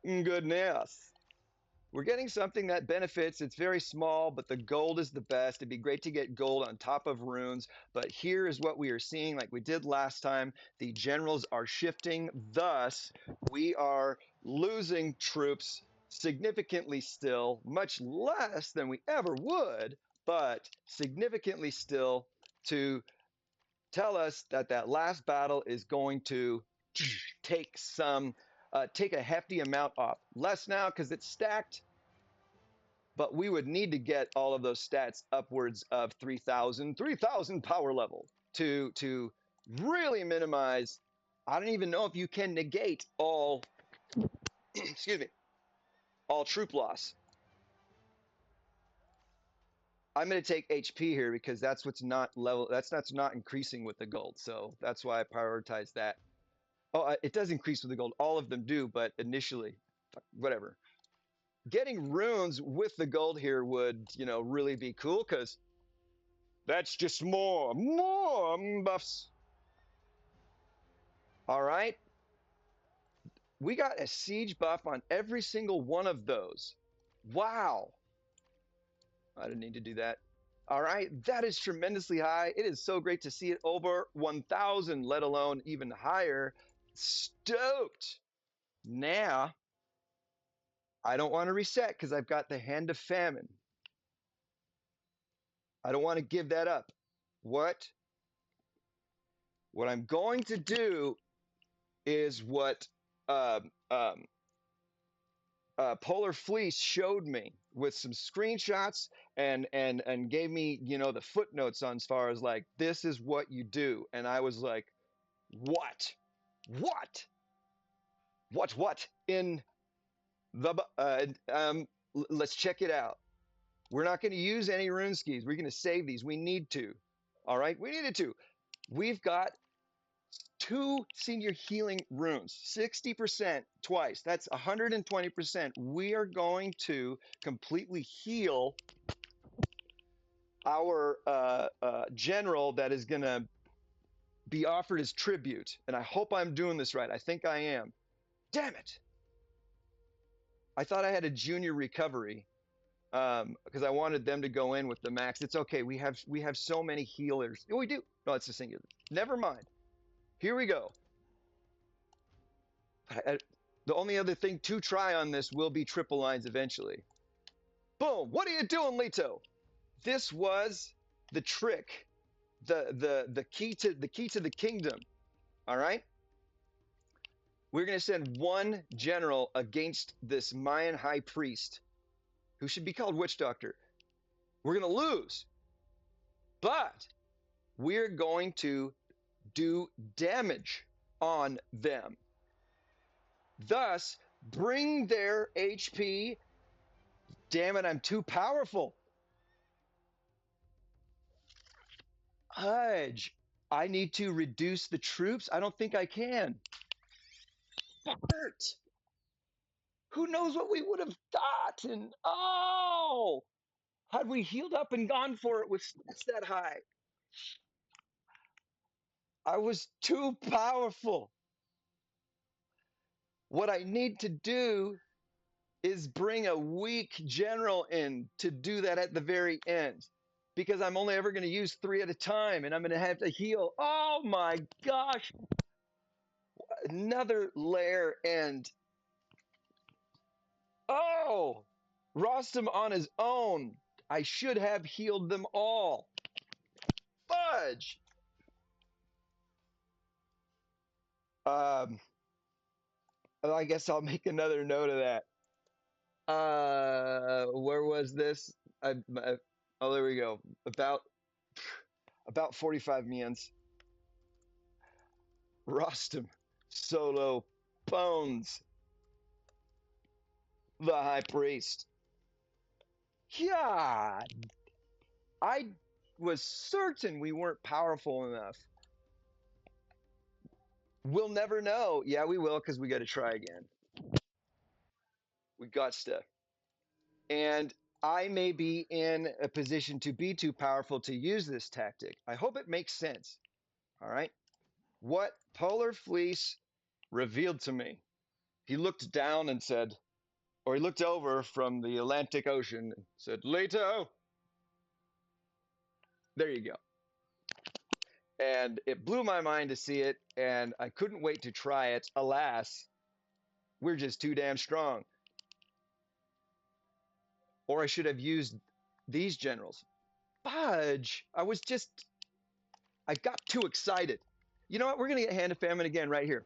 Speaker 1: goodness. We're getting something that benefits. It's very small, but the gold is the best. It'd be great to get gold on top of runes. But here is what we are seeing, like we did last time. The generals are shifting. Thus, we are losing troops significantly still, much less than we ever would, but significantly still to tell us that that last battle is going to take take a hefty amount off. Less now because it's stacked, but we would need to get all of those stats upwards of 3,000 power level to really minimize. I don't even know if you can negate all excuse me, all troop loss. I'm going to take HP here because that's what's not level. That's not increasing with the gold. So that's why I prioritize that. Oh, it does increase with the gold. All of them do, but initially, whatever. Getting runes with the gold here would, really be cool because that's just more buffs. All right. We got a siege buff on every single one of those. Wow. I didn't need to do that. All right. That is tremendously high. It is so great to see it over 1,000, let alone even higher. Stoked. Now, I don't want to reset because I've got the Hand of Famine. I don't want to give that up. What I'm going to do is what Polar Fleece showed me with some screenshots and gave me the footnotes on as far as like this is what you do, and I was like, what in the let's check it out. We're not going to use any rune skis. We're going to save these. We need to. All right, we needed to. We've got 2 senior healing runes, 60% twice. That's 120%. We are going to completely heal our general that is going to be offered as tribute. And I hope I'm doing this right. I think I am. Damn it. I thought I had a junior recovery because I wanted them to go in with the max. It's okay. We have so many healers. Oh, we do. No, it's a singular. Never mind. Here we go. The only other thing to try on this will be triple lines eventually. Boom! What are you doing, Leto? This was the trick, the key to the kingdom. All right. We're going to send 1 general against this Mayan high priest, who should be called witch doctor. We're going to lose, but we're going to do damage on them. Thus, bring their HP. Damn it, I'm too powerful. Hudge, I need to reduce the troops. I don't think I can. Hurt. Who knows what we would have gotten? Oh, had we healed up and gone for it with stats that high? I was too powerful. What I need to do is bring a weak general in to do that at the very end, because I'm only ever going to use 3 at a time and I'm going to have to heal. Oh my gosh. Another layer and oh, Rostam on his own. I should have healed them all. Fudge. Um, I guess I'll make another note of that. Where was this? Oh, there we go. About 45 Mians. Rostam, solo, Pwns, the high priest. God, I was certain we weren't powerful enough. We'll never know. Yeah, we will, because we got to try again. We got to. And I may be in a position to be too powerful to use this tactic. I hope it makes sense. All right. What Polar Fleece revealed to me, he looked down and said, or he looked over from the Atlantic Ocean and said, Leto. There you go. And it blew my mind to see it, and I couldn't wait to try it. Alas, we're just too damn strong. Or I should have used these generals. Fudge! I got too excited. You know what? We're going to get Hand of Famine again right here.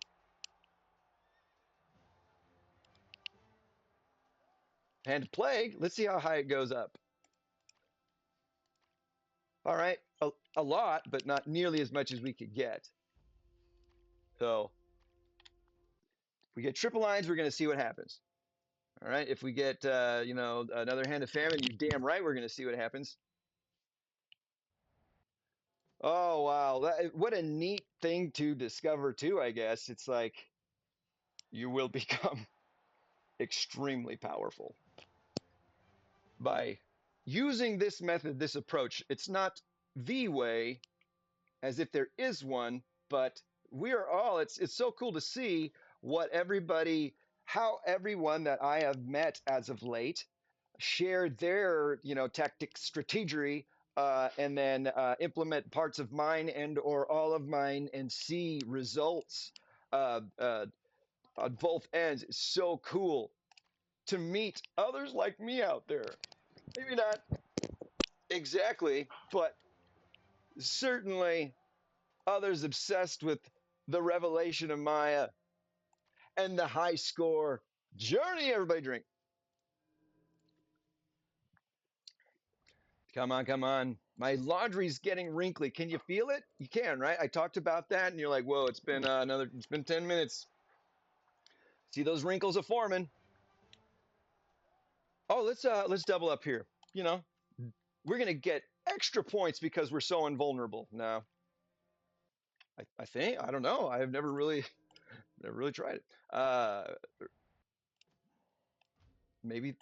Speaker 1: Hand of Plague. Let's see how high it goes up. All right. A lot, but not nearly as much as we could get. So if we get triple lines, we're going to see what happens. All right. If we get, another Hand of Famine, you damn right we're going to see what happens. Oh, wow. What a neat thing to discover, too, I guess. It's like you will become extremely powerful by using this method, this approach. It's not the way, as if there is one, but we are all, it's so cool to see how everyone that I have met as of late shared their, tactic strategy, and then implement parts of mine and or all of mine and see results uh, uh, on both ends. It's so cool to meet others like me out there. Maybe not exactly, but certainly others obsessed with the revelation of Maya and the high score journey. Everybody drink. Come on, come on. My laundry's getting wrinkly. Can you feel it? You can, right? I talked about that, and you're like, "Whoa, it's been it's been 10 minutes." See those wrinkles are forming. Oh, let's double up here. You know, we're gonna get extra points because we're so invulnerable. No, I think I don't know. I have never really tried it. Maybe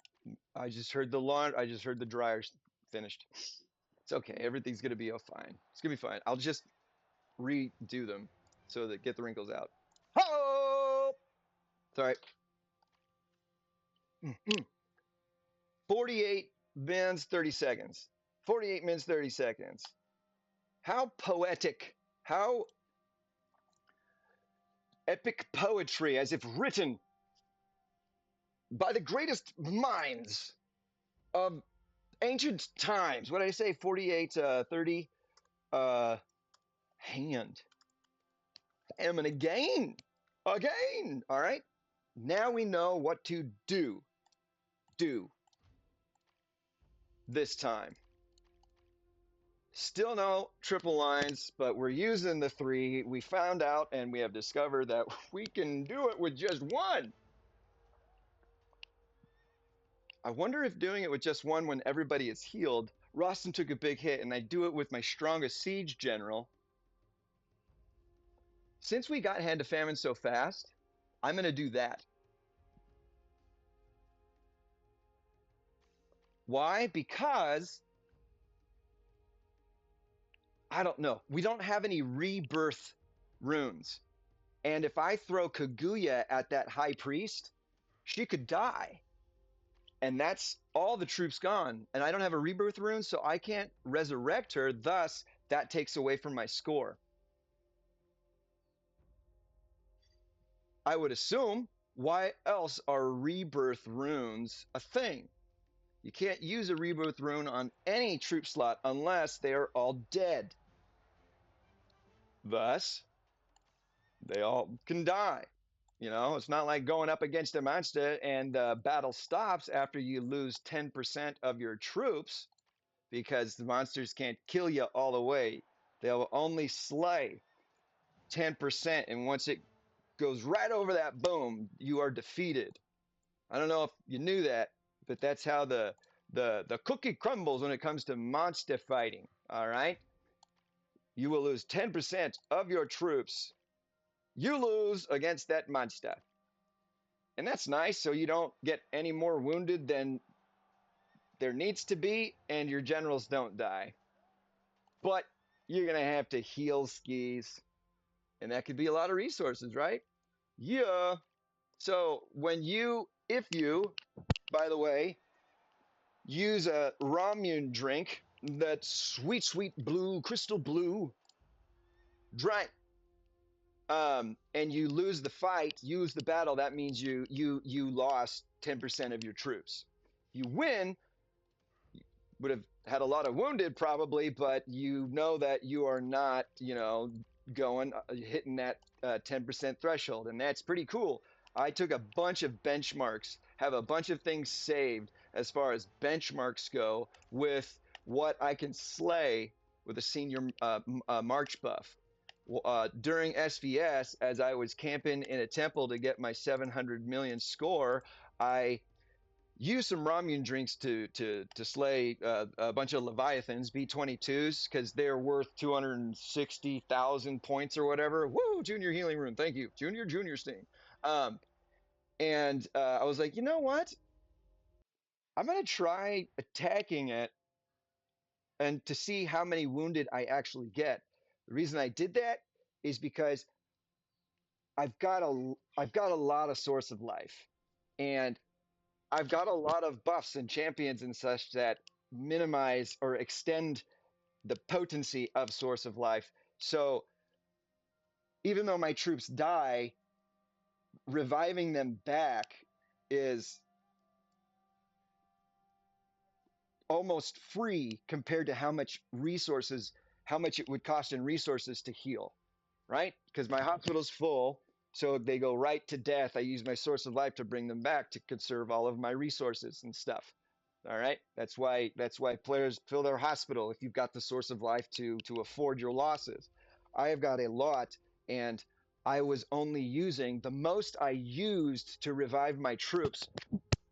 Speaker 1: I just heard the dryer's finished. It's okay. Everything's gonna be fine. It's gonna be fine. I'll just redo them so that get the wrinkles out. Oh, sorry. 48 minutes 30 seconds. 48 minutes 30 seconds. How poetic! How epic poetry, as if written by the greatest minds of ancient times. What did I say? 48, 30. Hand. Famine again. Again. All right. Now we know what to do. This time. Still no triple lines, but we're using the 3. We found out and we have discovered that we can do it with just 1. I wonder if doing it with just 1 when everybody is healed. Rostam took a big hit, and I do it with my strongest siege general. Since we got Hand of Famine so fast, I'm going to do that. Why? Because I don't know. We don't have any rebirth runes. And if I throw Kaguya at that high priest, she could die. And that's all the troops gone. And I don't have a rebirth rune, so I can't resurrect her. Thus, that takes away from my score. I would assume, why else are rebirth runes a thing? You can't use a rebirth rune on any troop slot unless they are all dead. Thus, they all can die. You know, it's not like going up against a monster and the battle stops after you lose 10% of your troops, because the monsters can't kill you all the way. They'll only slay 10%. And once it goes right over that boom, you are defeated. I don't know if you knew that, but that's how the cookie crumbles when it comes to monster fighting. All right. You will lose 10% of your troops. You lose against that monster. And that's nice, so you don't get any more wounded than there needs to be, and your generals don't die. But you're going to have to heal skis, and that could be a lot of resources, right? Yeah. So if you, by the way, use a Romulan drink, that sweet, sweet blue, crystal blue drink, and you lose the fight, use the battle, that means you lost 10% of your troops. You win, would have had a lot of wounded probably, but you know that you are not, going hitting that 10% threshold, and that's pretty cool. I took a bunch of benchmarks, have a bunch of things saved as far as benchmarks go with what I can slay with a senior March buff. During SVS, as I was camping in a temple to get my 700 million score, I used some Romulan drinks to slay a bunch of Leviathans, B-22s, because they're worth 260,000 points or whatever. Woo! Junior healing rune, thank you, Junior Sting. And I was like, you know what? I'm gonna try attacking it and to see how many wounded I actually get. The reason I did that is because I've got a lot of source of life, and I've got a lot of buffs and champions and such that minimize or extend the potency of source of life. So even though my troops die, reviving them back is almost free compared to how much it would cost in resources to heal, right? Because my hospital's full, so they go right to death. I use my source of life to bring them back to conserve all of my resources and stuff. All right, that's why players fill their hospital if you've got the source of life to afford your losses. I have got a lot, and I was only using the most I used to revive my troops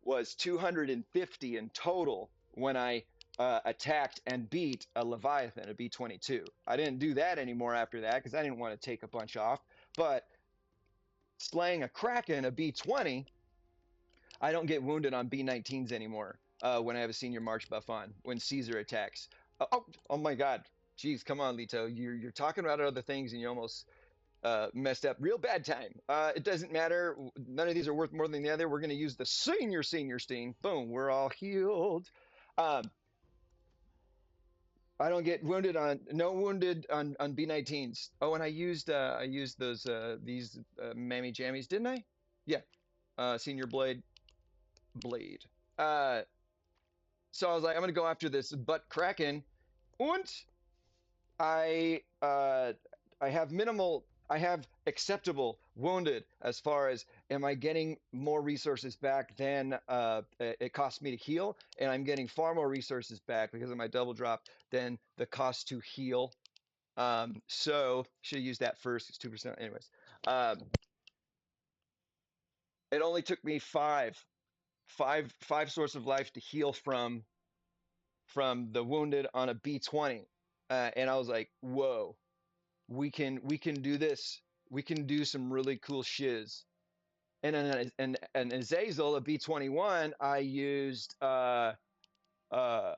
Speaker 1: was 250 in total when I attacked and beat a Leviathan, a B-22. I didn't do that anymore after that because I didn't want to take a bunch off. But slaying a Kraken, a B-20, I don't get wounded on B-19s anymore when I have a senior March buff on, when Caesar attacks. Oh my God. Jeez, come on, Lito. You're talking about other things and you almost messed up. Real bad time. It doesn't matter. None of these are worth more than the other. We're going to use the senior Steen. Boom, we're all healed. I don't get wounded no wounded on B-19s. Oh, and I used those these mammy jammies, didn't I? Yeah. Senior blade. Uh, so I was like, I'm gonna go after this butt Kraken, and I I have acceptable wounded as far as am I getting more resources back than it costs me to heal, and I'm getting far more resources back because of my double drop than the cost to heal. So should use that first. It's 2%, anyways. Um, it only took me five source of life to heal from the wounded on a B-20, and I was like, whoa, we can do this. We can do some really cool shiz. And Azazel, a B-21, I used uh,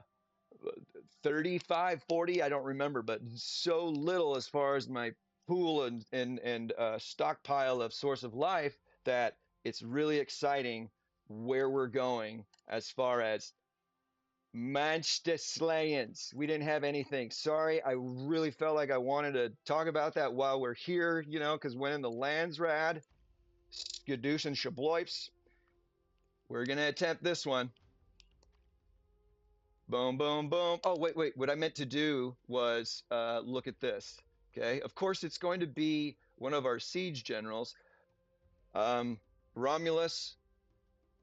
Speaker 1: 35, 40, I don't remember, but so little as far as my pool and stockpile of source of life that it's really exciting where we're going as far as monster slayings. We didn't have anything. Sorry, I really felt like I wanted to talk about that while we're here, you know, because when the land's rad, skadoosh and shabloips, we're going to attempt this one. Boom, boom, boom. Oh, wait, wait. What I meant to do was look at this. Okay. Of course, it's going to be one of our siege generals. Romulus,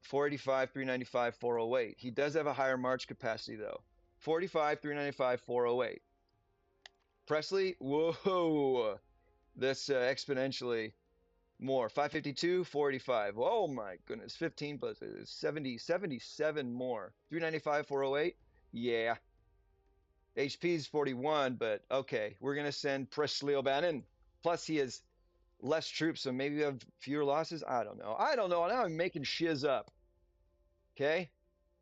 Speaker 1: 485, 395, 408. He does have a higher march capacity, though. 45, 395, 408. Presley, whoa. This exponentially more. 552, 485. Oh, my goodness. 15 plus 70, 77 more. 395, 408. Yeah. HP is 41, but okay, we're going to send Presley O'Bannon. Plus, he has less troops, so maybe we have fewer losses. I don't know. I don't know. Now I'm making shiz up. Okay?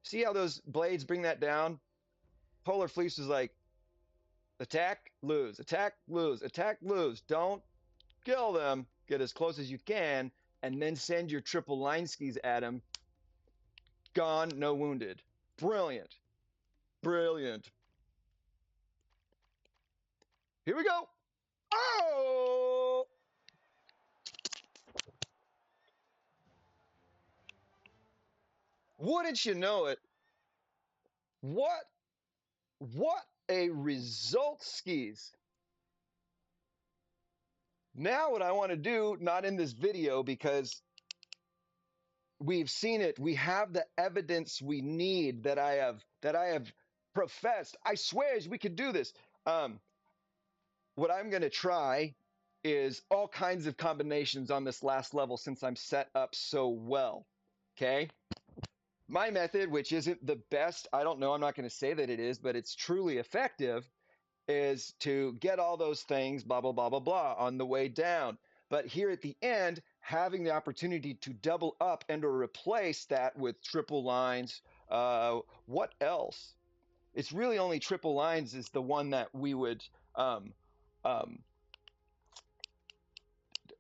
Speaker 1: See how those blades bring that down? Polar Fleece is like, attack, lose, attack, lose, attack, lose. Don't kill them. Get as close as you can, and then send your triple line skis at them. Gone, no wounded. Brilliant. Brilliant. Here we go. Oh! Wouldn't you know it? What a result, skis. Now what I want to do, not in this video because we've seen it, we have the evidence we need that I have professed. I swear we could do this. What I'm going to try is all kinds of combinations on this last level since I'm set up so well. Okay? My method, which isn't the best, I don't know, I'm not going to say that it is, but it's truly effective, is to get all those things, blah, blah, blah, blah, blah, on the way down. But here at the end, having the opportunity to double up and or replace that with triple lines. What else? It's really only triple lines is the one that we would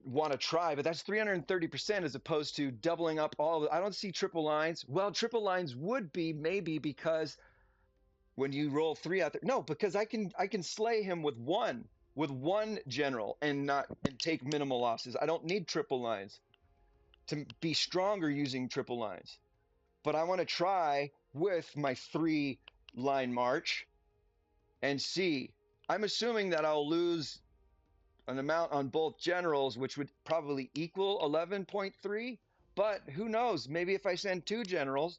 Speaker 1: want to try, but that's 330% as opposed to doubling up all of it. I don't see triple lines. Well, triple lines would be maybe because when you roll 3 out there, no, because I can slay him with one general and take minimal losses. I don't need triple lines to be stronger using triple lines. But I want to try with my 3-line march and see. I'm assuming that I'll lose an amount on both generals, which would probably equal 11.3. But who knows? Maybe if I send 2 generals,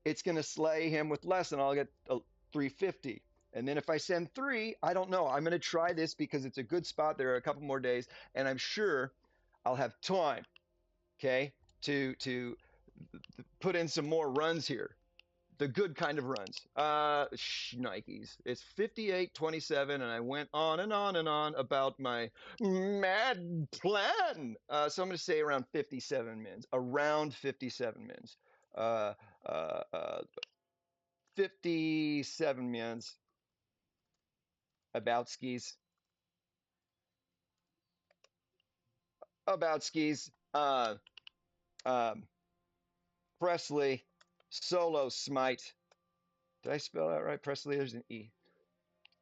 Speaker 1: it's going to slay him with less and I'll get 350. And then if I send 3, I don't know. I'm going to try this because it's a good spot. There are a couple more days, and I'm sure I'll have time, okay, to put in some more runs here. The good kind of runs. Nikes. It's 58:27, and I went on and on and on about my mad plan. So I'm going to say around 57 mins. Around 57 mins. 57 mins. About skis. About skis. Presley. Solo smite. Did I spell that right? Presley, there's an E.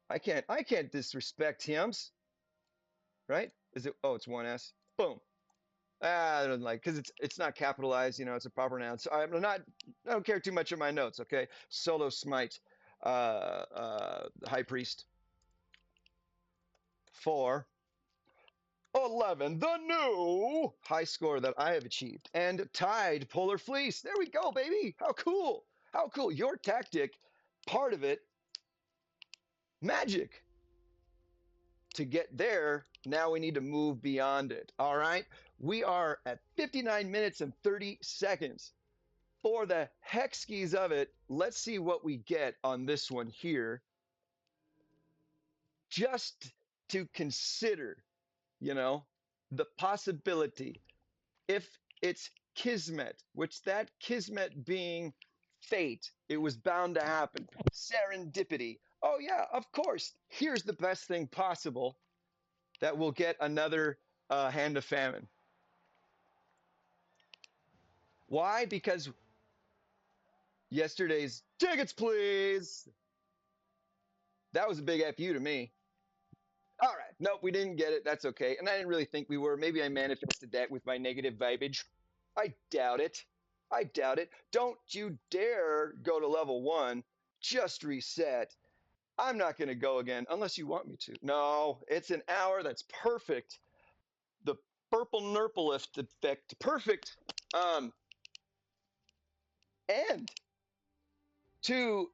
Speaker 1: I can't disrespect hymns. Right? Is it? Oh, it's one S. Boom. I don't like because it's not capitalized. You know, it's a proper noun. So I don't care too much of my notes. Okay. Solo smite. High priest. 4. 11, the new high score that I have achieved. And tied Polar Fleece. There we go, baby. How cool. How cool. Your tactic, part of it, magic. To get there, now we need to move beyond it. All right. We are at 59 minutes and 30 seconds. For the heck skis of it, let's see what we get on this one here. Just to consider, you know, the possibility, if it's kismet, which that kismet being fate. It was bound to happen. Serendipity. Oh, yeah, of course. Here's the best thing possible that we'll get another hand of famine. Why? Because yesterday's tickets, please. That was a big FU to me. All right. Nope, we didn't get it. That's okay. And I didn't really think we were. Maybe I manifested that with my negative vibage. I doubt it. I doubt it. Don't you dare go to level one. Just reset. I'm not going to go again unless you want me to. No, it's an hour. That's perfect. The purple nurple effect. Perfect. Um, and to,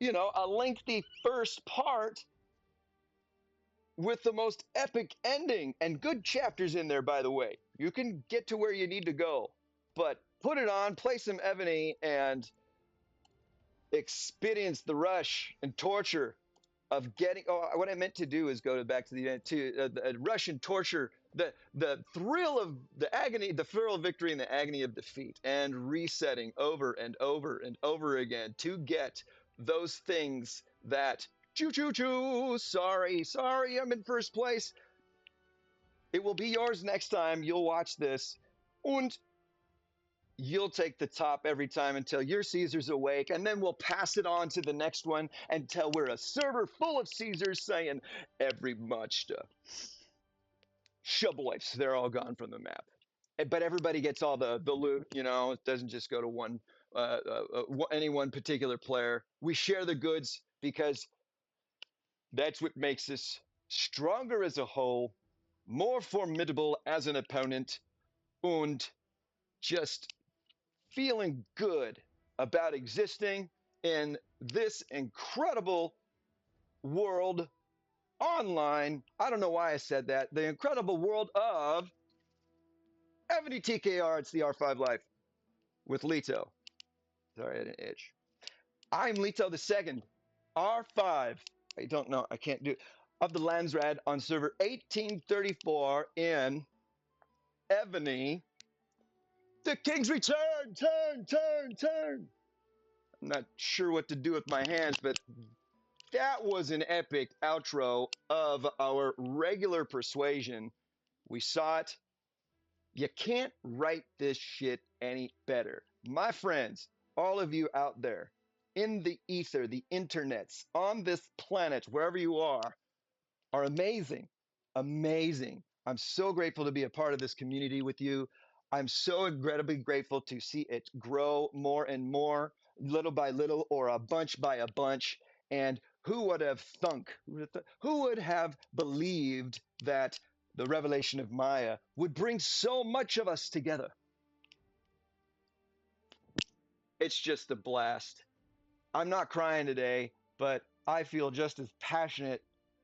Speaker 1: a lengthy first part with the most epic ending and good chapters in there, by the way. You can get to where you need to go, but put it on, play some Ebony, and experience the rush and torture of getting. Oh, what I meant to do is go back to the event too. The rush and torture, the thrill of the agony, the thrill of victory, and the agony of defeat, and resetting over and over and over again to get those things that. Choo choo choo! Sorry, I'm in first place. It will be yours next time. You'll watch this, and you'll take the top every time until your Caesar's awake, and then we'll pass it on to the next one until we're a server full of Caesars saying every monster. Shubwipes, they're all gone from the map. But everybody gets all the loot, it doesn't just go to any one particular player. We share the goods because that's what makes us stronger as a whole, more formidable as an opponent, and just feeling good about existing in this incredible world online. I don't know why I said that. The incredible world of Ebony TKR. It's the R5 Life with Leto. Sorry, I didn't itch. I'm Leto the second. R5. I don't know. I can't do it. Of the Landsrad on server 1834 in Ebony. The King's Return! Turn! I'm not sure what to do with my hands, but that was an epic outro of our regular persuasion. We saw it. You can't write this shit any better. My friends, all of you out there, in the ether, the internets, on this planet, wherever you are amazing. Amazing. I'm so grateful to be a part of this community with you. I'm so incredibly grateful to see it grow more and more, little by little, or a bunch by a bunch. And who would have who would have believed that the revelation of Maya would bring so much of us together? It's just a blast. I'm not crying today, but I feel just as passionate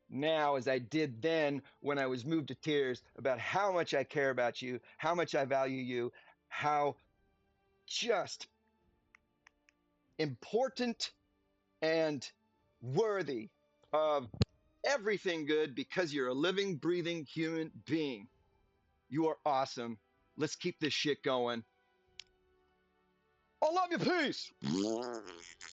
Speaker 1: now as I did then when I was moved to tears about how much I care about you, how much I value you, how just important and worthy of everything good because you're a living, breathing human being. You are awesome. Let's keep this shit going. I love you. Peace.